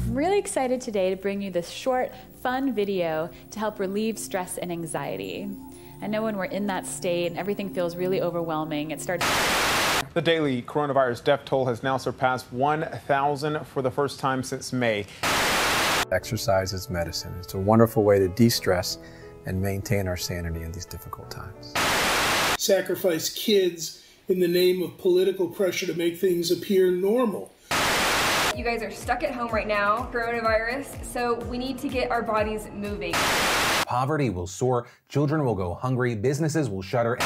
I'm really excited today to bring you this short, fun video to help relieve stress and anxiety. I know when we're in that state and everything feels really overwhelming, it starts... The daily coronavirus death toll has now surpassed 1,000 for the first time since May. Exercise is medicine. It's a wonderful way to de-stress and maintain our sanity in these difficult times. Sacrifice kids in the name of political pressure to make things appear normal. You guys are stuck at home right now, coronavirus, so we need to get our bodies moving. Poverty will soar, children will go hungry, businesses will shutter.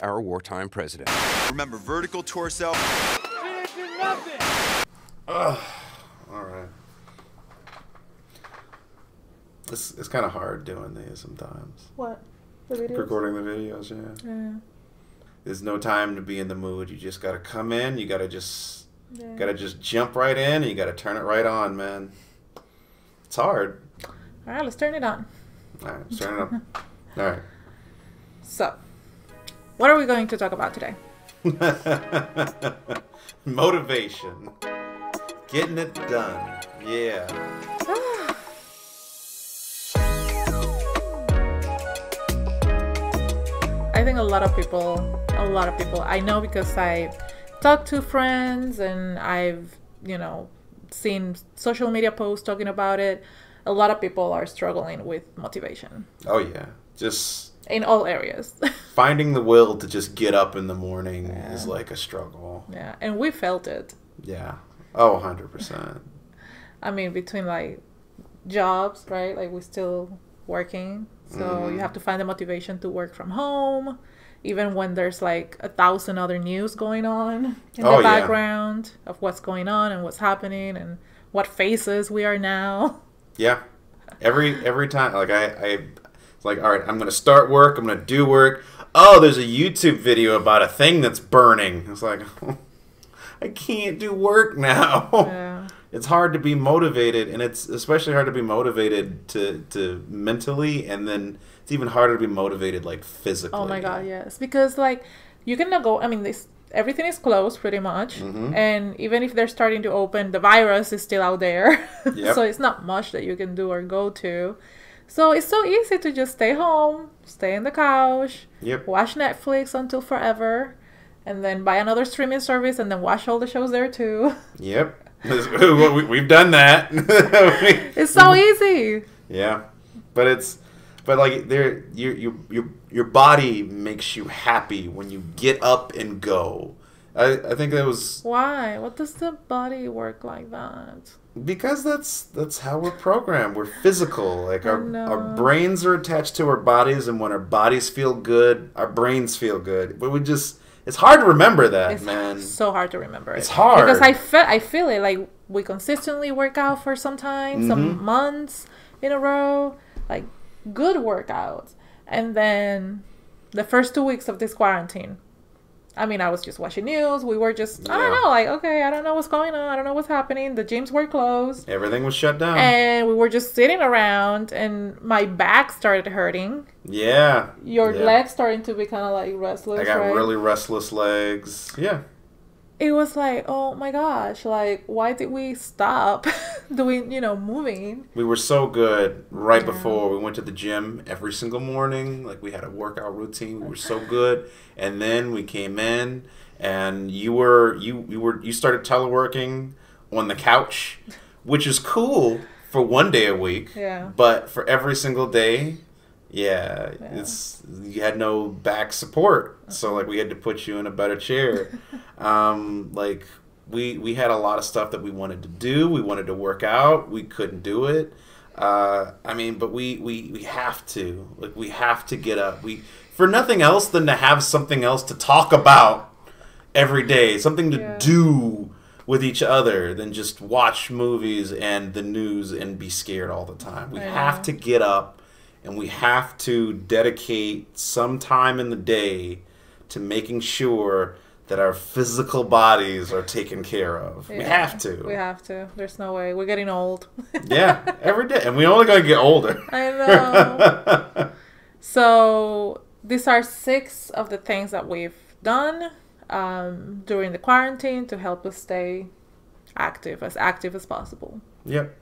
Our wartime president. Remember, vertical torso. All right. It's kind of hard doing these sometimes. What? The videos? Recording the videos, yeah. There's no time to be in the mood. You just gotta come in. You gotta just jump right in, and you gotta turn it right on, man. It's hard. All right, let's turn it on. All right, let's turn it on. All right. So, what are we going to talk about today? Motivation. Getting it done. Yeah. I think a lot of people, I know because I talk to friends and I've, seen social media posts talking about it. A lot of people are struggling with motivation. Oh yeah. Just in all areas. Finding the will to just get up in the morning is like a struggle. Yeah, and we felt it. Yeah. Oh, 100%. I mean, between like jobs, right? Like we're still working. So you have to find the motivation to work from home, even when there's like 1,000 other news going on in the background of what's going on and what's happening and what phases we are now. Yeah. Every time, like it's like, all right, I'm going to start work. I'm going to do work. Oh, there's a YouTube video about a thing that's burning. It's like, I can't do work now. Yeah. It's hard to be motivated, and it's especially hard to be motivated to mentally, and then it's even harder to be motivated like physically. Oh my God, yes. Because like you cannot go, I mean, everything is closed pretty much. And even if they're starting to open, the virus is still out there. Yep. So it's not much that you can do or go to. So it's so easy to just stay home, stay on the couch, watch Netflix until forever, and then buy another streaming service and then watch all the shows there too. Yep. We've done that. It's so easy. Yeah. But like your body makes you happy when you get up and go. I think that was... Why? What does the body work like that? Because that's how we're programmed. We're physical. Like our brains are attached to our bodies, and when our bodies feel good, our brains feel good. But it's hard to remember that, man. It's so hard to remember. It's hard. Because I feel it. Like, we consistently work out for some time, some months in a row. Like, good workouts. And then the first 2 weeks of this quarantine, I mean, I was just watching news. We were just, I don't know, like, okay, I don't know what's going on. I don't know what's happening. The gyms were closed. Everything was shut down. And we were just sitting around, and my back started hurting. Yeah. Your legs starting to be kind of like restless. I got really restless legs. Yeah. It was like, oh my gosh, like, why did we stop doing, moving? We were so good right before we went to the gym every single morning. Like, we had a workout routine. We were so good. And then we came in, and you started teleworking on the couch, which is cool for one day a week. Yeah. But for every single day, you had no back support. So like we had to put you in a better chair. Like we had a lot of stuff that we wanted to do. We wanted to work out. We couldn't do it. I mean, but we have to. Like, we have to get up. For nothing else than to have something else to talk about every day, something to do with each other than just watch movies and the news and be scared all the time. We have to get up, and we have to dedicate some time in the day to making sure that our physical bodies are taken care of. We have to. We have to. There's no way. We're getting old. Yeah, every day. And we only going to get older. I know. So these are 6 of the things that we've done during the quarantine to help us stay active as possible. Yep.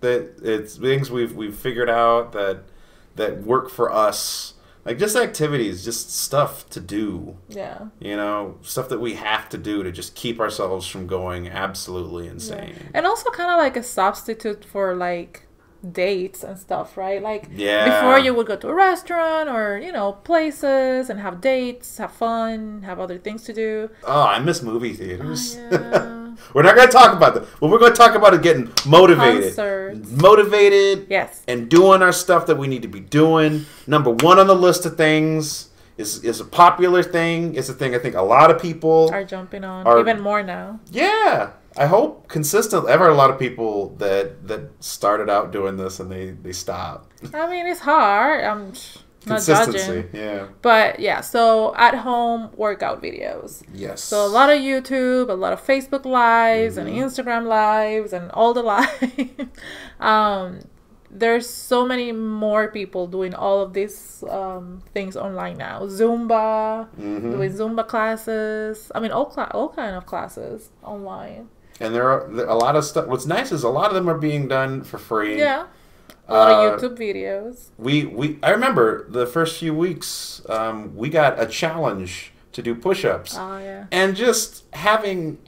That it's things we've figured out that work for us. Like just activities, just stuff to do. Yeah. You know, stuff that we have to do to just keep ourselves from going absolutely insane. Yeah. And also kind of like a substitute for like dates and stuff, right? Like before you would go to a restaurant or, you know, places and have dates, have fun, have other things to do. Oh, I miss movie theaters. Oh, yeah. We're not going to talk about that. What we're going to talk about is getting motivated. Concerts. Motivated. Yes. And doing our stuff that we need to be doing. Number one on the list of things is a popular thing. It's a thing I think a lot of people are jumping on. Even more now. Yeah. I hope consistently. I've heard a lot of people that started out doing this and they stopped. I mean, it's hard. I'm not judging. Yeah. But yeah, so at home workout videos. Yes. So a lot of YouTube, a lot of Facebook lives and Instagram lives and all the lives. There's so many more people doing all of these things online now. Zumba, doing Zumba classes. I mean, all kind of classes online. And there are a lot of stuff. What's nice is a lot of them are being done for free. Yeah. A lot of YouTube videos. I remember the first few weeks, we got a challenge to do push-ups. Oh, yeah. And just having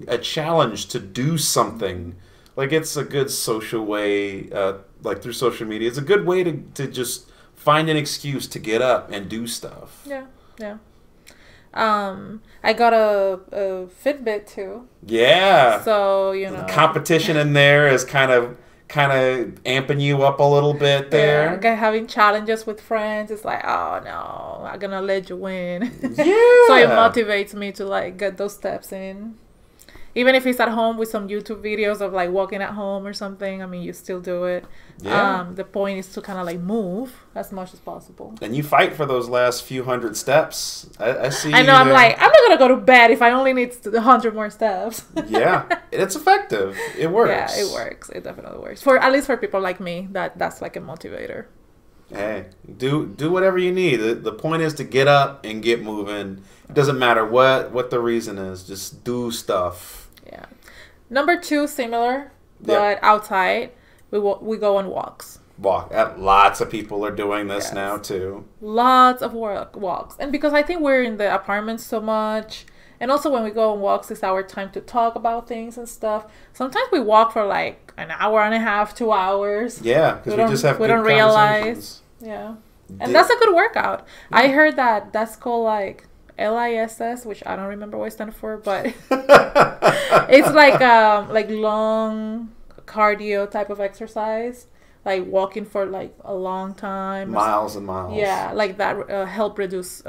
a challenge to do something, like it's a good social way, like through social media, it's a good way to just find an excuse to get up and do stuff. Yeah, yeah. I got a Fitbit too. Yeah. So, you know. The competition in there is kind of amping you up a little bit there. Yeah, having challenges with friends. It's like, oh no, I'm gonna let you win. Yeah. So it motivates me to like get those steps in. Even if it's at home with some YouTube videos of like walking at home or something, I mean, you still do it. Yeah. The point is to kind of like move as much as possible. And you fight for those last few hundred steps. I see. I know. I'm like, I'm not gonna go to bed if I only need 100 more steps. Yeah, it's effective. It works. Yeah, it works. It definitely works. For at least for people like me, that's like a motivator. Hey, do whatever you need. The point is to get up and get moving. It doesn't matter what the reason is. Just do stuff. Yeah. Number 2, similar, but outside. We go on walks. Lots of people are doing this now too. Lots of walks. And because I think we're in the apartments so much, and also when we go on walks, it's our time to talk about things and stuff. Sometimes we walk for like an hour and a half, 2 hours. Yeah, because we just have we good don't realize. Yeah. And that's a good workout. Yeah. I heard that's called like LISS, which I don't remember what it stands for, but it's like long cardio type of exercise, like walking for like a long time, miles and miles. Yeah, like that help reduce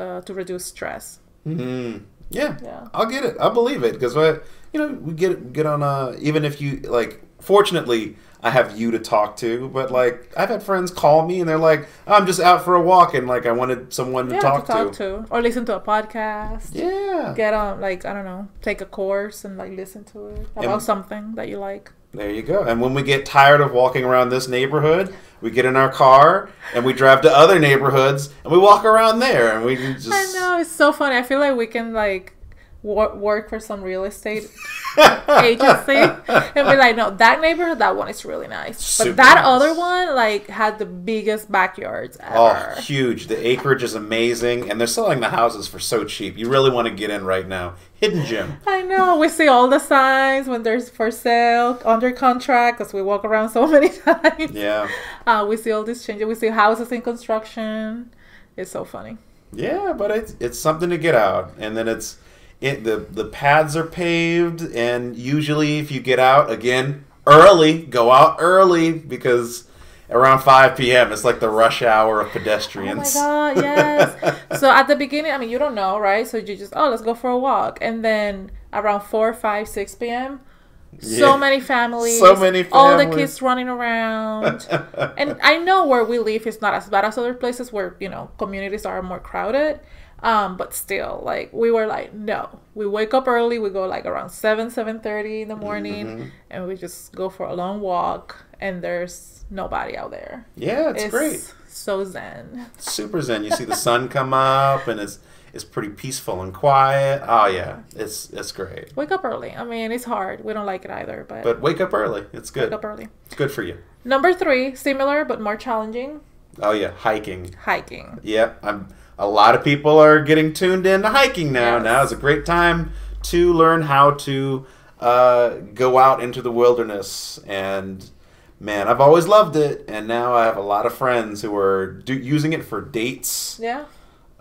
stress. Mm-hmm. Yeah, I'll get it. I believe it because we get on even if you like. Fortunately, I have you to talk to, but like I've had friends call me and they're like, I'm just out for a walk and like I wanted someone to talk to or listen to a podcast. Yeah, get on like I don't know, take a course and like listen to it about something that you like. There you go. And when we get tired of walking around this neighborhood, we get in our car and we drive to other neighborhoods and we walk around there and we just. I know, it's so funny. I feel like we can like work for some real estate agency and be like, no, that neighborhood, that one is really nice, super but that nice. other one like had the biggest backyards ever. Oh, huge. The acreage is amazing and they're selling the houses for so cheap. You really want to get in right now. Hidden gem. I know. We see all the signs when there's for sale, under contract, because we walk around so many times. Yeah. We see all these changes. We see houses in construction. It's so funny. Yeah, but it's something to get out. And then the paths are paved, and usually if you get out, again, go out early, because around 5 p.m. it's like the rush hour of pedestrians. Oh my God, yes. So at the beginning, I mean, you don't know, right? So you just, let's go for a walk. And then around 4, 5, 6 p.m., so many families. All the kids running around. And I know where we live is not as bad as other places where, communities are more crowded. But still, like, we were like, no. We wake up early. We go like around 7:30 in the morning. And we just go for a long walk. And there's nobody out there. Yeah, it's great. So zen. Super zen. You see the sun come up and is pretty peaceful and quiet. Oh yeah, it's great. Wake up early. I mean, it's hard. We don't like it either, but wake up early. It's good. Wake up early. It's good for you. Number 3, similar but more challenging. Oh yeah, hiking. Hiking. Yep, a lot of people are getting tuned into hiking now. Yes. Now is a great time to learn how to go out into the wilderness. And man, I've always loved it, and now I have a lot of friends who are using it for dates. Yeah.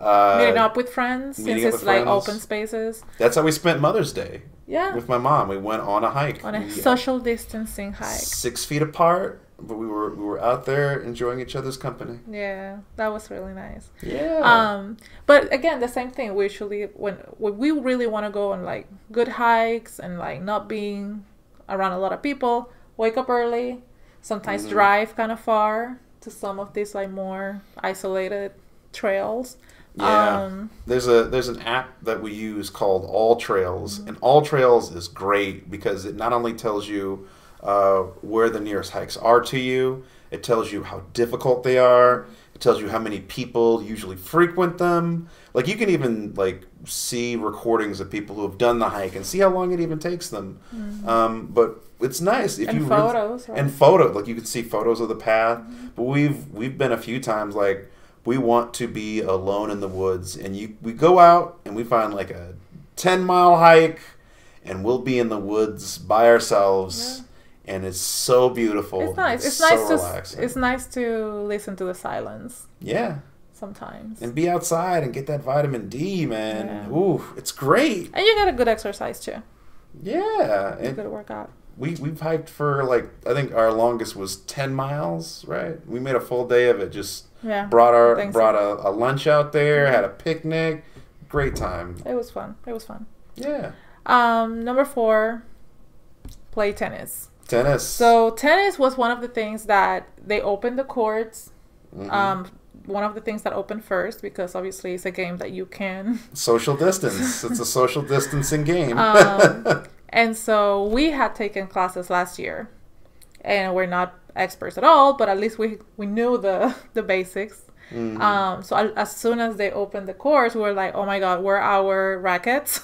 Meeting up with friends, since it's like open spaces. That's how we spent Mother's Day. Yeah. With my mom, we went on a hike. On a social distancing hike. 6 feet apart, but we were out there enjoying each other's company. Yeah, that was really nice. Yeah. But again, the same thing. We usually when we really want to go on like good hikes and like not being around a lot of people, wake up early. Sometimes drive kind of far to some of these like more isolated trails. Yeah, there's an app that we use called All Trails, and All Trails is great because it not only tells you where the nearest hikes are to you, it tells you how difficult they are, it tells you how many people usually frequent them. Like you can even like see recordings of people who have done the hike and see how long it even takes them. But it's nice if you photos, right? And photos, like you can see photos of the path. But we've been a few times like. We want to be alone in the woods, and we go out and we find like a 10-mile hike, and we'll be in the woods by ourselves, and it's so beautiful. It's nice. It's so nice relaxing. It's nice to listen to the silence. Yeah. Sometimes. And be outside and get that vitamin D, man. Yeah. Ooh, it's great. And you get a good exercise too. Yeah. It's a good workout. We've hiked for like I think our longest was 10 miles, right? We made a full day of it. Just brought a lunch out there, had a picnic. Great time. It was fun. Yeah. Number 4, play tennis. Tennis. So tennis was one of the things that they opened the courts. One of the things that opened first, because obviously it's a game that you can social distance. It's a social distancing game. And so we had taken classes last year, and we're not experts at all, but at least we knew the basics. So as soon as they opened the course, we were like, oh my God, where are our rackets?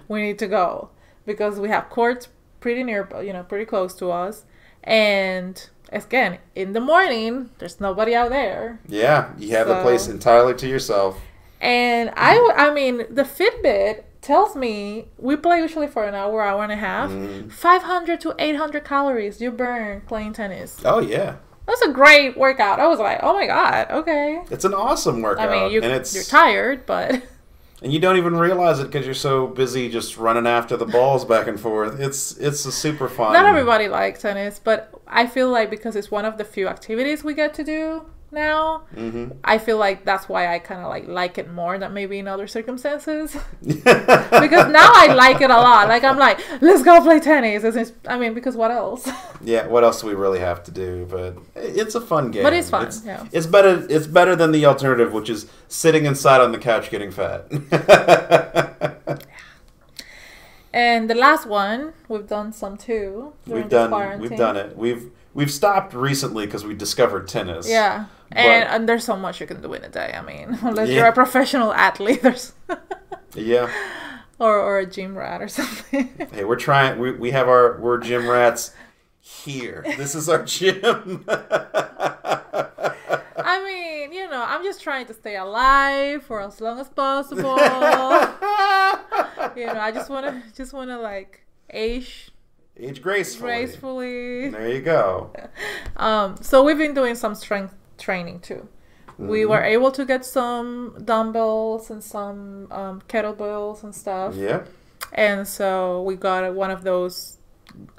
We need to go, because we have courts pretty near, pretty close to us. And again, in the morning, there's nobody out there. Yeah, you have the place entirely to yourself. And I mean, the Fitbit tells me we play usually for an hour and a half. 500 to 800 calories you burn playing tennis. Oh, yeah. That's a great workout. I was like, oh my God, okay. It's an awesome workout. I mean, you're tired, but... And you don't even realize it because you're so busy just running after the balls back and forth. It's a super fun... Not everybody likes tennis, but I feel like because it's one of the few activities we get to do now, I feel like that's why I kind of like it more than maybe in other circumstances. Because now I like it a lot. Like I'm like, let's go play tennis. Because what else? Yeah, what else do we really have to do? But it's a fun game. But it's fun. It's better than the alternative, which is sitting inside on the couch getting fat. And the last one, we've done some too. We've done it. We've stopped recently because we discovered tennis. Yeah. And there's so much you can do in a day. I mean, unless you're a professional athlete, there's yeah. Or a gym rat or something. Hey, we're trying. We're gym rats here. This is our gym. I mean, I'm just trying to stay alive for as long as possible. I just wanna like age gracefully. There you go. So we've been doing some strength training too. We were able to get some dumbbells and some kettlebells and stuff. Yeah. And so we got one of those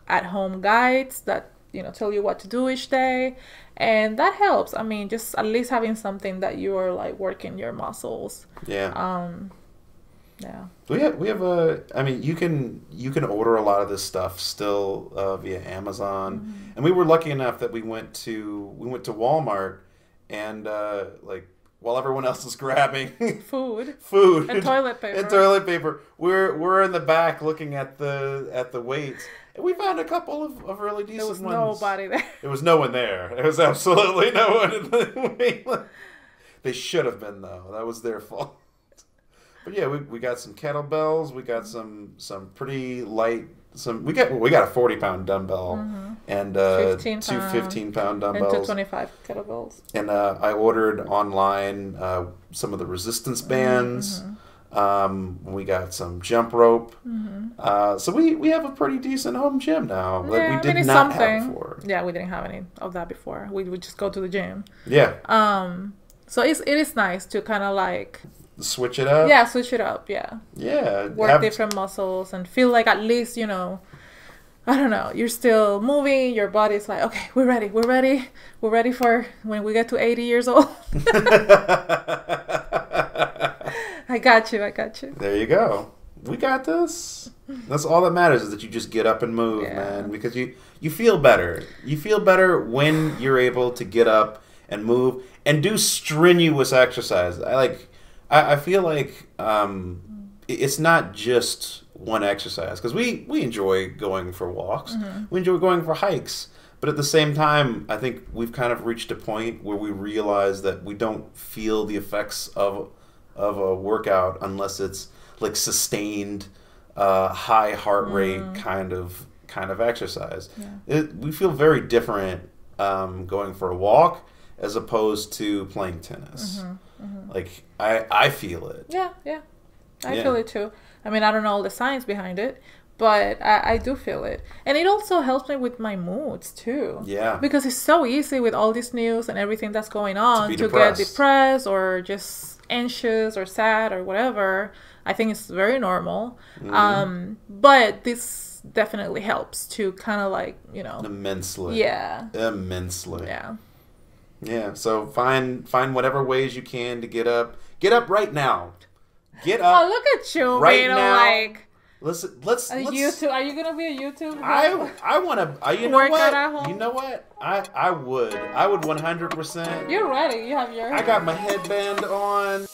at-home guides that tell you what to do each day, and that helps. I mean, just at least having something that you are like working your muscles. Yeah. Yeah. We have I mean, you can order a lot of this stuff still via Amazon, and we were lucky enough that we went to Walmart, and like while everyone else is grabbing food and toilet paper, we're in the back looking at the weights, and we found a couple of really decent ones. There was nobody there. There was no one there. There was absolutely no one in the weight. They should have been, though. That was their fault. But yeah, we got some kettlebells. We got some pretty light. We got a 40-pound dumbbell and 2 15-pound dumbbells and 2 25 kettlebells. And I ordered online some of the resistance bands. We got some jump rope. So we have a pretty decent home gym now that we did not have before. Yeah, we didn't have any of that before. We would just go to the gym. Yeah. So it is nice to kind of like switch it up. Yeah, switch it up. Yeah. Yeah. Work different muscles and feel like at least, you know, I don't know, you're still moving. Your body's like, okay, we're ready for when we get to 80 years old. I got you. There you go. We got this. That's all that matters, is that you just get up and move, man, because you feel better. You feel better when you're able to get up and move and do strenuous exercise. I feel like it's not just one exercise, because we enjoy going for walks. We enjoy going for hikes. But at the same time, I think we've kind of reached a point where we realize that we don't feel the effects of a workout unless it's like sustained high heart rate kind of exercise. We feel very different going for a walk as opposed to playing tennis. Like I feel it. Yeah. I feel it too. I mean, I don't know all the science behind it, but I do feel it. And it also helps me with my moods too. Yeah. Because it's so easy with all this news and everything that's going on to get depressed or just anxious or sad or whatever. I think it's very normal. But this definitely helps to kind of like, you know. Immensely. Yeah. Immensely. Yeah. Yeah. So find whatever ways you can to get up. Get up right now. Get up. Oh, look at you right being now. Like. Let's YouTube. Are you gonna be a YouTuber? I want to. You know what? You know what? I would 100%. You're ready. You have your. I got my headband on.